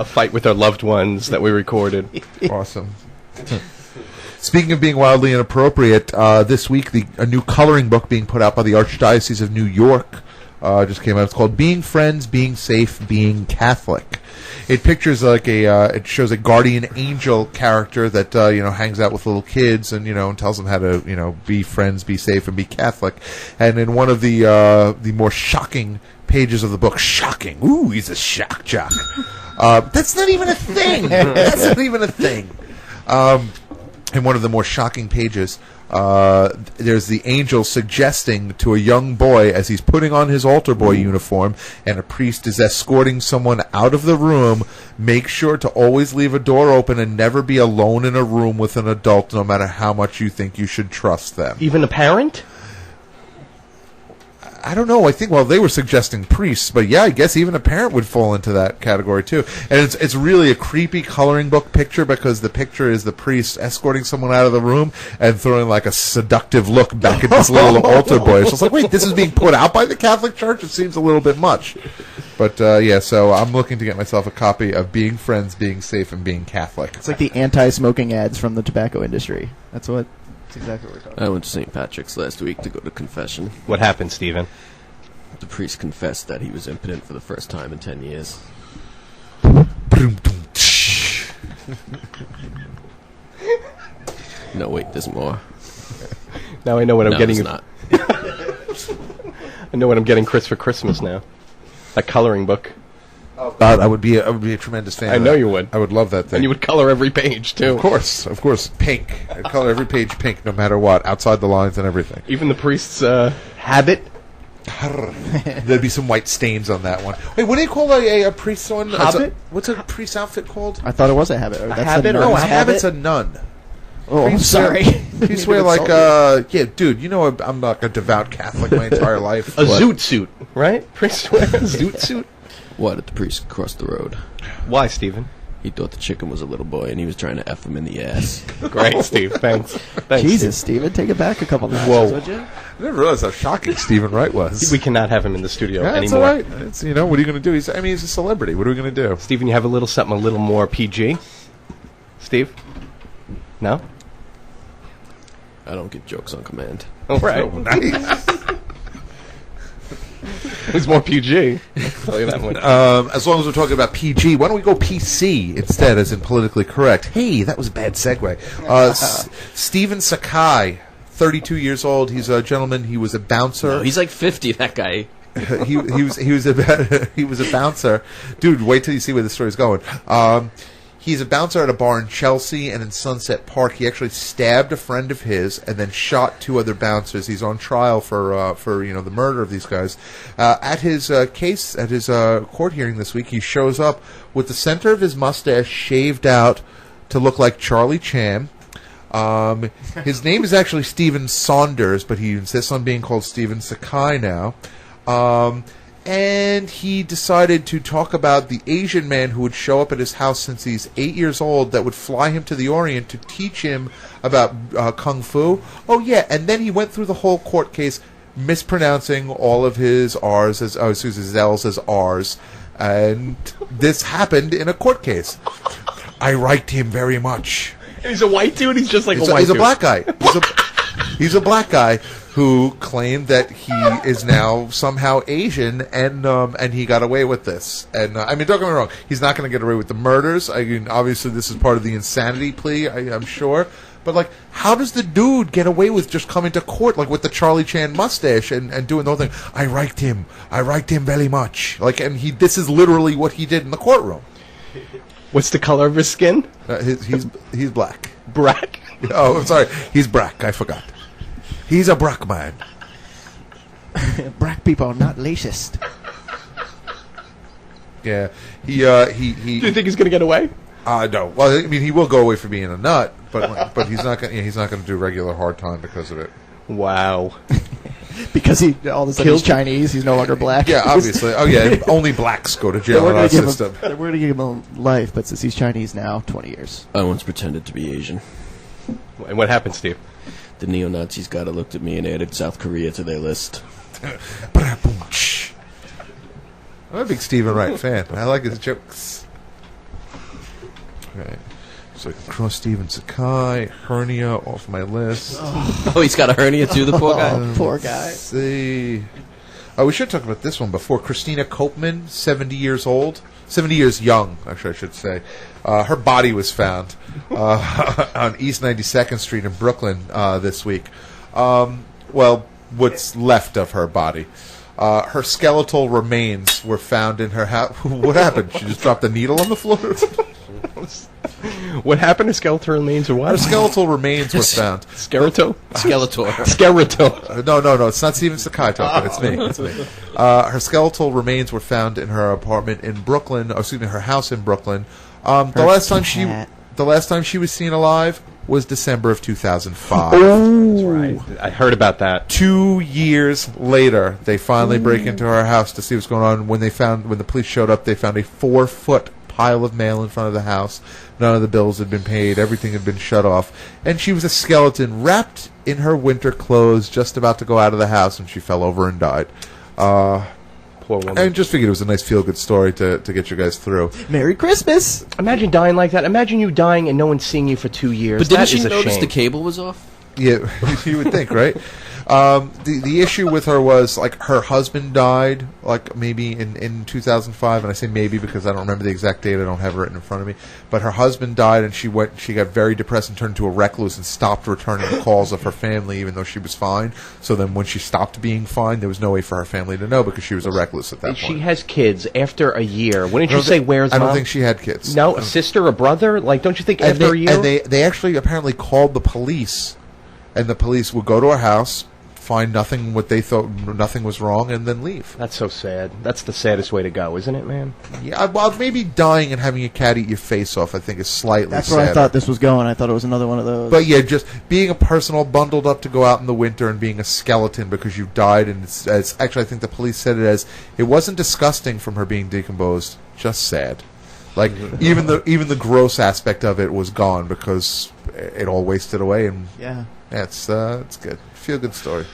a fight with our loved ones that we recorded. Awesome. Speaking of being wildly inappropriate, this week a new coloring book being put out by the Archdiocese of New York just came out. It's called "Being Friends, Being Safe, Being Catholic." It pictures it shows a guardian angel character that hangs out with little kids and and tells them how to be friends, be safe, and be Catholic. And in one of the more shocking pages of the book, shocking. Ooh, he's a shock jock. That's not even a thing. That's not even a thing. In one of the more shocking pages, there's the angel suggesting to a young boy as he's putting on his altar boy uniform and a priest is escorting someone out of the room, make sure to always leave a door open and never be alone in a room with an adult no matter how much you think you should trust them. Even a parent? I don't know. I think, they were suggesting priests, but yeah, I guess even a parent would fall into that category too. And it's really a creepy coloring book picture because the picture is the priest escorting someone out of the room and throwing like a seductive look back at this little altar boy. So it's like, wait, this is being put out by the Catholic Church? It seems a little bit much. But so I'm looking to get myself a copy of Being Friends, Being Safe, and Being Catholic. It's like the anti-smoking ads from the tobacco industry. That's exactly what we're talking about. I went to St. Patrick's last week to go to confession. What happened, Stephen? The priest confessed that he was impotent for the first time in 10 years. No, wait, there's more. Now I know what I'm getting. There's not. I know what I'm getting Chris for Christmas now. A coloring book. Oh God, I would be a tremendous fan. I know you would. I would love that thing. And you would color every page too. Of course, pink. I'd color every page pink, no matter what, outside the lines and everything. Even the priest's habit. There'd be some white stains on that one. Wait, what do you call a priest's one? Habit? What's a priest's outfit called? I thought it was a habit. Habit? No, a habit's a nun. Oh, I'm sorry. Priests wear dude, I'm like a devout Catholic my entire life. A zoot suit, right? Priests wear a zoot suit. Why did the priest cross the road? Why, Stephen? He thought the chicken was a little boy, and he was trying to F him in the ass. Great, Steve. Thanks. Jesus, Stephen, take it back a couple notches, Whoa. would you? I didn't realize how shocking Stephen Wright was. We cannot have him in the studio That's anymore. all right. It's, what are you going to do? He's a celebrity. What are we going to do? Stephen, you have a little more PG? Steve? No? I don't get jokes on command. All right. Oh, nice. He's more PG. I'll tell you that much. As long as we're talking about PG, why don't we go PC instead, as in politically correct? Hey, that was a bad segue. Stephen Sakai, 32 years old. He's a gentleman. He was a bouncer. No, he's like 50, that guy. he was a bouncer. Dude, wait till you see where the story's going. He's a bouncer at a bar in Chelsea and in Sunset Park. He actually stabbed a friend of his and then shot two other bouncers. He's on trial for the murder of these guys. At his court hearing this week, he shows up with the center of his mustache shaved out to look like Charlie Chan. His name is actually Stephen Saunders, but he insists on being called Stephen Sakai now. And he decided to talk about the Asian man who would show up at his house since he's 8 years old that would fly him to the Orient to teach him about Kung Fu. Oh, yeah, and then he went through the whole court case mispronouncing all of his R's his L's as R's. And this happened in a court case. I liked him very much. He's a white dude? He's just like a white dude? He's a black guy. He's a black guy who claimed that he is now somehow Asian, and he got away with this. And don't get me wrong, he's not going to get away with the murders. I mean, obviously this is part of the insanity plea, I'm sure. But how does the dude get away with just coming to court with the Charlie Chan mustache and doing the whole thing? I liked him very much. This is literally what he did in the courtroom. What's the color of his skin? He's black. Black? Oh, I'm sorry. He's black. I forgot. He's a black man. Black people are not racist. Yeah. Do you think he's going to get away? No. Well, I mean, he will go away for being a nut, but he's not going. He's not going to do regular hard time because of it. Wow. Because he all of a sudden he's Chinese, he's no longer black. Yeah, obviously. Oh yeah, only blacks go to jail in our system. We're going to give him life, but since he's Chinese now, 20 years. I once pretended to be Asian. And what happened, Steve? The neo-Nazis got a look at me and added South Korea to their list. I'm a big Stephen Wright fan. I like his jokes. Okay. So cross Steven Sakai, hernia off my list. Oh, he's got a hernia too, the poor guy. Oh, poor guy. Let's see. Oh, we should talk about this one before. Christina Koopman, 70 years old. 70 years young, actually, I should say. Her body was found on East 92nd Street in Brooklyn this week. Well, what's left of her body. Her skeletal remains were found in her house. What happened? She just dropped a needle on the floor? What happened to skeletal remains or Her what? skeletal remains were found. Skeletal? Skeletor. Skeletal. No, it's not Steven Sakai talking. It's me. Her skeletal remains were found in her apartment in Brooklyn. Or excuse me, her house in Brooklyn. The last time she was seen alive was December of 2005. That's right. I heard about that. 2 years later, they finally break into her house to see what's going on. When the police showed up, they found a 4-foot pile of mail in front of the house. None of the bills had been paid. Everything had been shut off. And she was a skeleton wrapped in her winter clothes, just about to go out of the house, and she fell over and died. Poor woman. I just figured it was a nice feel-good story to get you guys through. Merry Christmas. Imagine dying like that. Imagine you dying and no one seeing you for 2 years. But didn't That she is a notice shame. the cable was off? Yeah, you would think, right? The issue with her was, like, her husband died, like, maybe in 2005, and I say maybe because I don't remember the exact date, I don't have it written in front of me, but her husband died, and she got very depressed and turned into a recluse and stopped returning the calls of her family, even though she was fine. So then when she stopped being fine, there was no way for her family to know because she was a recluse at that point. She has kids after a year. Wouldn't you say, where's I mom? don't think she had kids. No, a sister, a brother? Like, don't you think And after a year? And they actually apparently called the police, and the police would go to her house, find nothing what they thought nothing was wrong, and then leave. That's so sad. That's the saddest way to go, isn't it, man? Yeah, well, maybe dying and having a cat eat your face off, I think, is slightly That's sadder. where I thought this was going. I thought it was another one of those. But yeah, just being a person all bundled up to go out in the winter and being a skeleton because you've died, and it's actually, I think the police said it as, it wasn't disgusting from her being decomposed, just sad. Like, even the gross aspect of it was gone because it all wasted away, and yeah. it's good. Feel good story.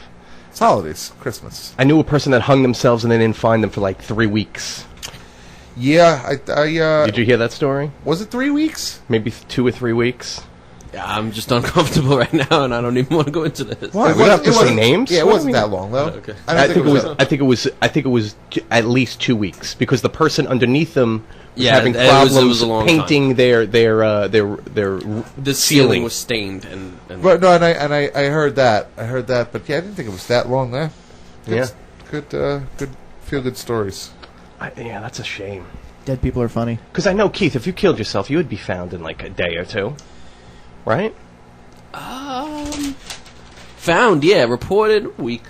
It's holidays, Christmas. I knew a person that hung themselves and they didn't find them for like 3 weeks. Yeah, Did you hear that story? was it 3 weeks? Maybe 2 or 3 weeks. Yeah, I'm just uncomfortable right now, and I don't even want to go into this. What? We don't have to say names. Yeah, it What do wasn't we- that long though. Okay. I don't think it was. I think it was at least 2 weeks because the person underneath them was Yeah, having it was- problems it was a long painting their The ceiling was stained, and But no, and I heard that. But yeah, I didn't think it was that long there. Yeah. Good feel good stories. Yeah, that's a shame. Dead people are funny. Because I know, Keith, if you killed yourself, you would be found in like a day or two, right? found, yeah, reported week.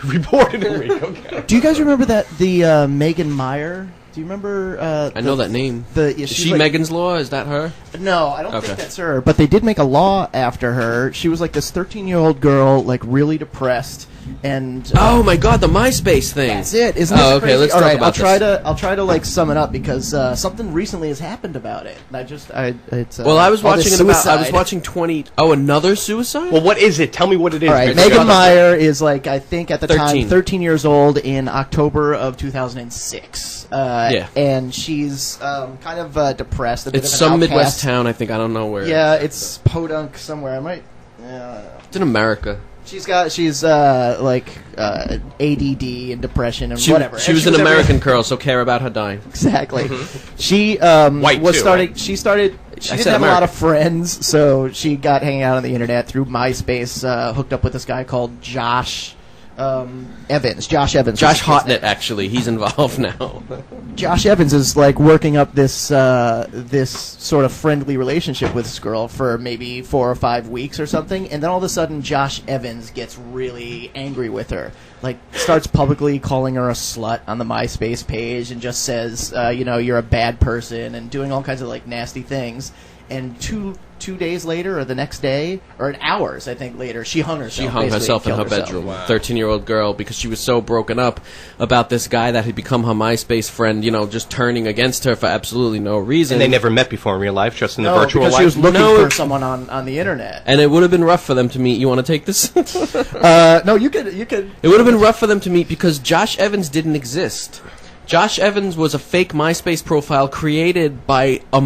Reported a week. Okay. Do you guys remember the Megan Meyer? Do you remember? I know that name. Yeah, Is she's she like- Megan's Law? Is that her? No, I don't Okay. think that's her. But they did make a law after her. She was like this 13-year-old girl, like really depressed, and Oh my God, the MySpace thing. that's it. Isn't this Oh, okay, crazy? let's All talk right, about I'll try to like sum it up because something recently has happened about it. And it's Well, I was all this watching I was suicide. watching 20. Oh, another suicide? Well, what is it? Tell me what it is. All right, because- Megan Meyer is like I think at the 13. time 13 years old in October of 2006. Yeah. And she's kind of depressed. A bit It's of an some outcast. Midwest town. I think I don't know where. Yeah, it's Podunk somewhere. I might. Yeah, I don't know. It's in America. She's like ADD and depression and She, whatever. she And was an every- American girl, so care about her dying. Exactly. She White was too, starting. right? She started. She I didn't said have a lot American. of friends, so she got hanging out on the internet through MySpace. Hooked up with this guy called Josh Evans. Josh Evans. Josh was his name. Hartnett, actually, he's involved now. Josh Evans is like working up this this sort of friendly relationship with this girl for maybe 4 or 5 weeks or something, and then all of a sudden Josh Evans gets really angry with her, like starts publicly calling her a slut on the MySpace page, and just says, you're a bad person, and doing all kinds of like nasty things. And two days later, or the next day, or hours I think later, she hung herself. She hung basically, herself in killed her herself. bedroom. 13-year-old girl, because she was so broken up about this guy that had become her MySpace friend, just turning against her for absolutely no reason. And they never met before in real life, just in the No, virtual because life. she was looking No. for someone on the internet. And it would have been rough for them to meet. You want to take this? No, you could. It would have been rough for them to meet because Josh Evans didn't exist. Josh Evans was a fake MySpace profile created by a